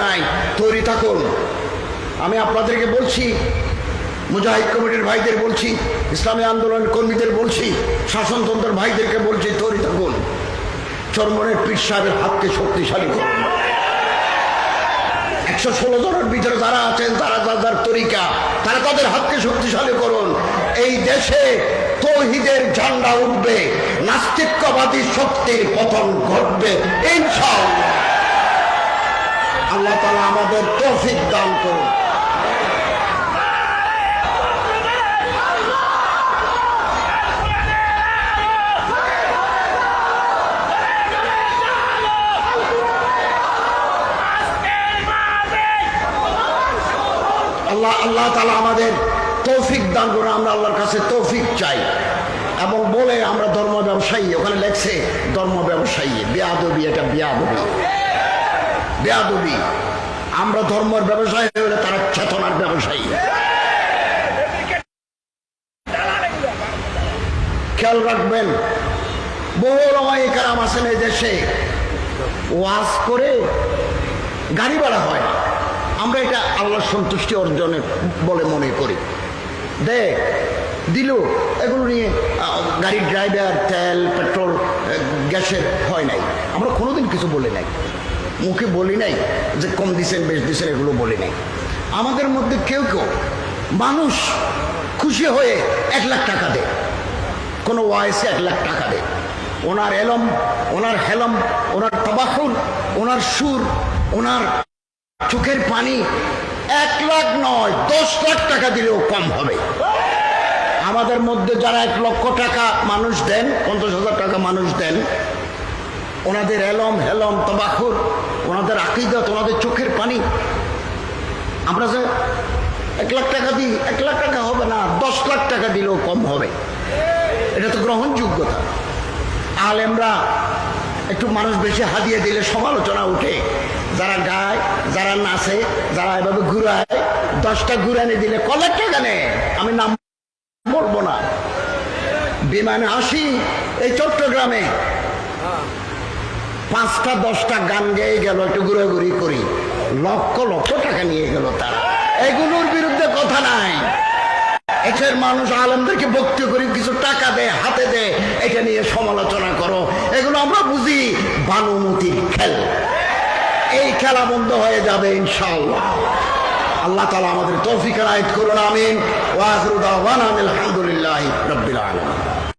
নাই, তৈরি থাকুন। আমি আপনাদেরকে বলছি, মুজাহিদ কমিটির ভাইদের বলছি, ইসলামী আন্দোলন কর্মীদের বলছি, শাসনতন্ত্রের ভাইদেরকে বলছি, তৈরি থাকুন। চরমনের পীর সাহেবের হাতকে শক্তিশালী করুন। 116 জনের ভিতরে যারা আছেন, তারা যার তরিকা, তারা তাদের হাতকে শক্তিশালী করুন। এই দেশে তৌহিদের ঝান্ডা উঠবে, নাস্তিক্যবাদী শক্তির পতন ঘটবে ইনশাআল্লাহ। আল্লাহ তাআলা আমাদের তৌফিক দান করুন। আল্লাহ তাআলা আমাদের তৌফিক দান করুন। আমরা আল্লাহর কাছে তৌফিক চাই। এবং বলে আমরা ধর্ম ব্যবসায়ী, ওখানে লেখছে ধর্ম ব্যবসায়ী, বেয়াদবি, এটা বেয়াদবি। আমরা ধর্মের ব্যবসায়ী হলে তারা চেতনার ব্যবসায়ী। খেয়াল রাখবেন, বহু ওলামায়ে কেরাম আছেন এই দেশে, ওয়াজ করে গাড়ি ভাড়া হয় না। আমরা এটা আল্লাহর সন্তুষ্টি অর্জনের বলে মনে করি। দিল এগুলো নিয়ে গাড়ির ড্রাইভার, তেল, পেট্রোল, গ্যাসের হয় নাই। আমরা কোনোদিন কিছু বলি নাই, মুখে বলি নাই যে কম দিছেন বেশ দিছেন, এগুলো বলি নাই। আমাদের মধ্যে কেউ মানুষ খুশি হয়ে 1 লাখ টাকা দেয়, কোনো ওয়াইসে 1 লাখ টাকা দেয়। ওনার এলম, ওনার হেলম, ওনার তাবাহুর, ওনার সুর, ওনার চোখের পানি 1 লাখ নয় 10 লাখ টাকা দিলেও কম হবে। আমাদের মধ্যে যারা 1 লক্ষ টাকা মানুষ দেন, 50,000 টাকা মানুষ দেন, ওনাদের এলম, হেলম, তাবাহুর, ওনাদের আকীদত, ওনাদের চোখের পানি, আমরা যে 1 লাখ টাকা দিই, 1 লাখ টাকা হবে না, 10 লাখ টাকা দিলেও কম হবে। এটা তো গ্রহণযোগ্যতা। আলেমরা একটু মানুষ বেশি হাদিয়ে দিলে সমালোচনা উঠে। যারা গায়, যারা নাচে, যারা এভাবে ঘুরায়, 10টা ঘুরানি দিলে ক লাখ টাকা নেয়। আমি নাম বলবো না। বিমানে আসি এই চট্টগ্রামে, 5টা 10টা গান গেয়ে গেল, একটু ঘুরাঘুরি করি, লক্ষ লক্ষ টাকা নিয়ে গেল তারা। এগুলোর বিরুদ্ধে কথা নাই। এখানের মানুষ আলেমদেরকে ভক্তি করি, কিছু টাকা দেয়, হাতে দেয়, এটা নিয়ে সমালোচনা করো। এগুলো আমরা বুঝি বানুমতির খেল। এই খেলা বন্ধ হয়ে যাবে ইনশাআল্লাহ। আল্লাহ তাআলা আমাদের তৌফিক এনায়েত করুন। আমিন। ওয়া আখিরু দাওয়ানা আলহামদুলিল্লাহি রাব্বিল আলামিন।